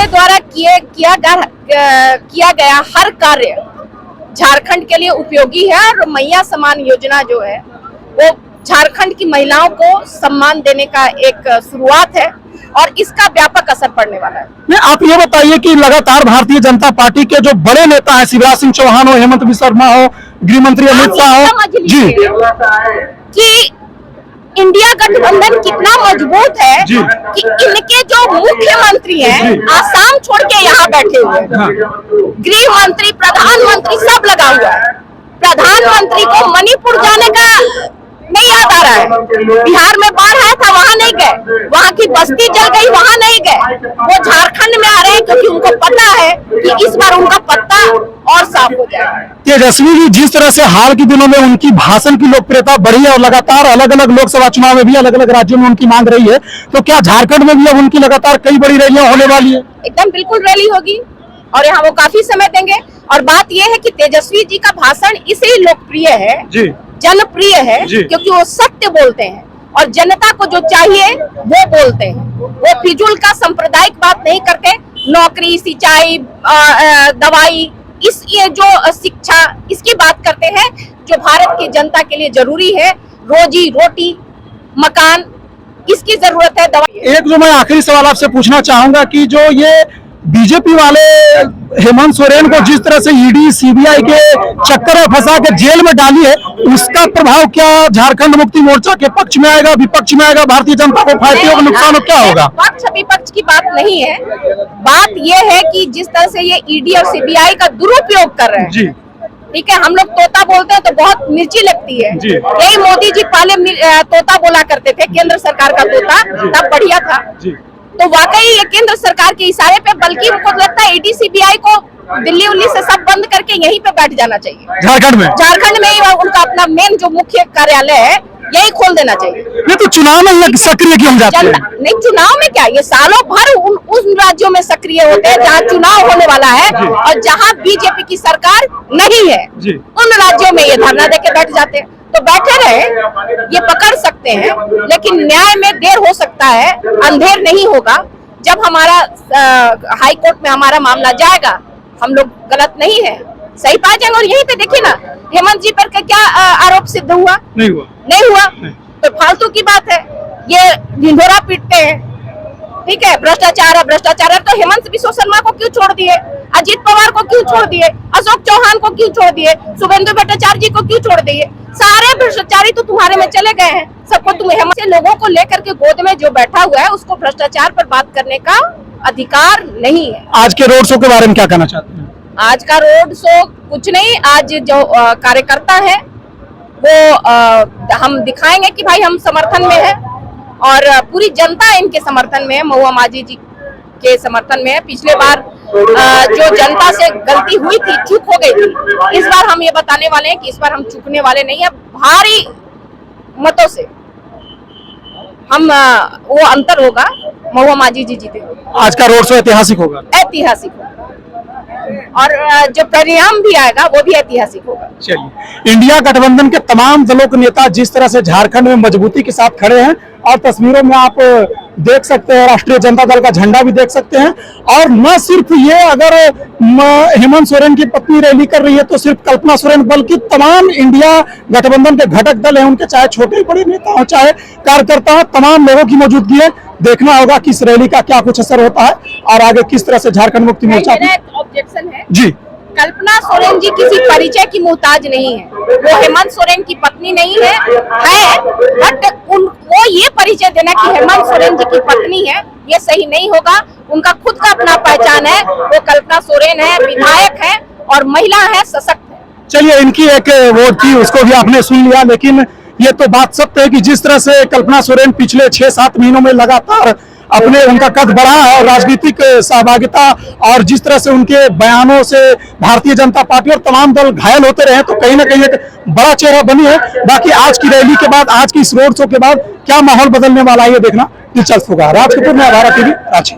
द्वारा किया गया हर कार्य झारखंड के लिए उपयोगी है और मैया समान योजना जो है वो झारखंड की महिलाओं को सम्मान देने का एक शुरुआत है और इसका व्यापक असर पड़ने वाला है। नहीं, आप ये बताइए कि लगातार भारतीय जनता पार्टी के जो बड़े नेता हैं, शिवराज सिंह चौहान हो, हेमंत बिस्वा शर्मा हो, गृह मंत्री अमित शाह हो जी, कि इंडिया गठबंधन कितना मजबूत है कि इनके जो मुख्यमंत्री हैं आसाम छोड़ के यहाँ बैठे हुए हैं, गृह मंत्री, प्रधानमंत्री सब लगा हुआ है। प्रधानमंत्री को मणिपुर जाने का नहीं याद आ रहा है, बिहार में बाढ़ आया था वहां नहीं गए, वहां की बस्ती जल गई वहां नहीं गए, वो झारखंड में आ रहे हैं क्योंकि उनको पता है कि इस बार उनका पत्ता और साफ हो जाएगा। तेजस्वी जी जिस तरह से हाल के दिनों में उनकी भाषण की लोकप्रियता बढ़ी है और लगातार अलग अलग लोकसभा चुनाव में भी अलग अलग राज्यों में उनकी मांग रही है, तो क्या झारखंड में भी अब उनकी लगातार कई बड़ी रैलियां होने वाली है? एकदम बिल्कुल रैली होगी और यहाँ वो काफी समय देंगे। और बात यह है कि तेजस्वी जी का भाषण इसलिए लोकप्रिय है, जनप्रिय है, क्योंकि वो सत्य बोलते हैं और जनता को जो चाहिए वो बोलते हैं। वो फिजूल का सांप्रदायिक बात नहीं करते, नौकरी, सिंचाई, दवाई, ये जो शिक्षा, इसकी बात करते हैं जो भारत की जनता के लिए जरूरी है। रोजी रोटी, मकान, इसकी जरूरत है। दवाई। एक जो मैं आखिरी सवाल आपसे पूछना चाहूंगा कि जो ये बीजेपी वाले हेमंत सोरेन को जिस तरह से ईडी सीबीआई के चक्कर में फंसा के जेल में डाली है, उसका प्रभाव क्या झारखंड मुक्ति मोर्चा के पक्ष में आएगा, विपक्ष में आएगा, भारतीय जनता को फायदे होगा, नुकसान हो, क्या होगा? पक्ष विपक्ष की बात नहीं है, बात यह है कि जिस तरह से ये ईडी और सीबीआई का दुरुपयोग कर रहे हैं, ठीक है, हम लोग तोता बोलते हैं तो बहुत मिर्ची लगती है। यही मोदी जी पहले तोता बोला करते थे, केंद्र सरकार का तोता, तब बढ़िया था। तो वाकई ये केंद्र सरकार के इशारे पे, बल्कि उनको लगता है ईडी सीबीआई को दिल्ली उल्ली से सब बंद करके यहीं पे बैठ जाना चाहिए। झारखंड में ही उनका अपना मेन जो मुख्य कार्यालय है यही खोल देना चाहिए। ये तो चुनाव में सक्रिय क्यों जाते हैं? नहीं, चुनाव में क्या, ये सालों भर उन राज्यों में सक्रिय होते हैं जहाँ चुनाव होने वाला है और जहाँ बीजेपी की सरकार नहीं है, उन राज्यों में ये धरना देके बैठ जाते हैं। तो बैठे रहे, ये पकड़ सकते हैं, लेकिन न्याय में देर हो सकता है, अंधेर नहीं होगा। जब हमारा हाई कोर्ट में हमारा मामला जाएगा, हम लोग गलत नहीं है, सही पाए जाएंगे। और यहीं पे देखिए ना, हेमंत जी पर क्या आरोप सिद्ध हुआ? नहीं हुआ। तो फालतू की बात है, ये ढिंढोरा पीटते हैं, ठीक है, भ्रष्टाचार है, भ्रष्टाचार है। तो हेमंत बिस्वा शर्मा को क्यों छोड़ दिए? अजीत पवार को क्यों छोड़ दिए? अशोक चौहान को क्यों छोड़ दिए? शुभेंदु भट्टाचार्य जी को क्यों छोड़ दिए? सारे भ्रष्टाचारी तो तुम्हारे में चले गए हैं, सबको तुम हेमंत से लोगों को लेकर के गोद में जो बैठा हुआ है उसको भ्रष्टाचार पर बात करने का अधिकार नहीं है। आज के रोड शो के बारे में क्या कहना चाहते हैं? आज का रोड शो कुछ नहीं, आज जो कार्यकर्ता है वो हम दिखाएंगे कि भाई हम समर्थन में है और पूरी जनता इनके समर्थन में है, महुआ माझी जी के समर्थन में है। पिछले बार जो जनता से गलती हुई थी, चूक हो गई थी, इस बार हम ये बताने वाले हैं कि इस बार हम चूकने वाले नहीं है। भारी मतों से हम वो अंतर होगा, महुआ माझी जी जीतेंगे। आज का रोड शो ऐतिहासिक होगा। ऐतिहासिक होगा और जो परिणाम भी आएगा वो भी ऐतिहासिक होगा। चलिए, इंडिया गठबंधन के तमाम दलों के नेता जिस तरह से झारखंड में मजबूती के साथ खड़े हैं और तस्वीरों में आप देख सकते हैं, राष्ट्रीय जनता दल का झंडा भी देख सकते हैं। और न सिर्फ ये, अगर हेमंत सोरेन की पत्नी रैली कर रही है तो सिर्फ कल्पना सोरेन, बल्कि तमाम इंडिया गठबंधन के घटक दल हैं, उनके चाहे छोटे बड़े नेता हो, चाहे कार्यकर्ता हो, तमाम लोगों की मौजूदगी है। देखना होगा कि इस रैली का क्या कुछ असर होता है और आगे किस तरह से झारखंड मुक्ति मोर्चा। ऑब्जेक्शन है जी, कल्पना सोरेन जी किसी परिचय की मोहताज नहीं है, वो हेमंत सोरेन की पत्नी नहीं है, बट वो ये परिचय देना कि हेमंत सोरेन जी की पत्नी है, ये सही नहीं होगा। उनका खुद का अपना पहचान है, वो कल्पना सोरेन है, विधायक है और महिला है, सशक्त है। चलिए, इनकी एक वोट थी, उसको भी आपने सुन लिया, लेकिन ये तो बात सत्य है कि जिस तरह से कल्पना सोरेन पिछले 6-7 महीनों में लगातार अपने उनका कद बढ़ा है और राजनीतिक सहभागिता और जिस तरह से उनके बयानों से भारतीय जनता पार्टी और तमाम दल घायल होते रहे, तो कहीं ना कहीं एक बड़ा चेहरा बनी है। बाकी आज की रैली के बाद, आज की इस रोड शो के बाद क्या माहौल बदलने वाला है, ये देखना दिलचस्प होगा। राज कपूर, नया भारत टीवी, रांची।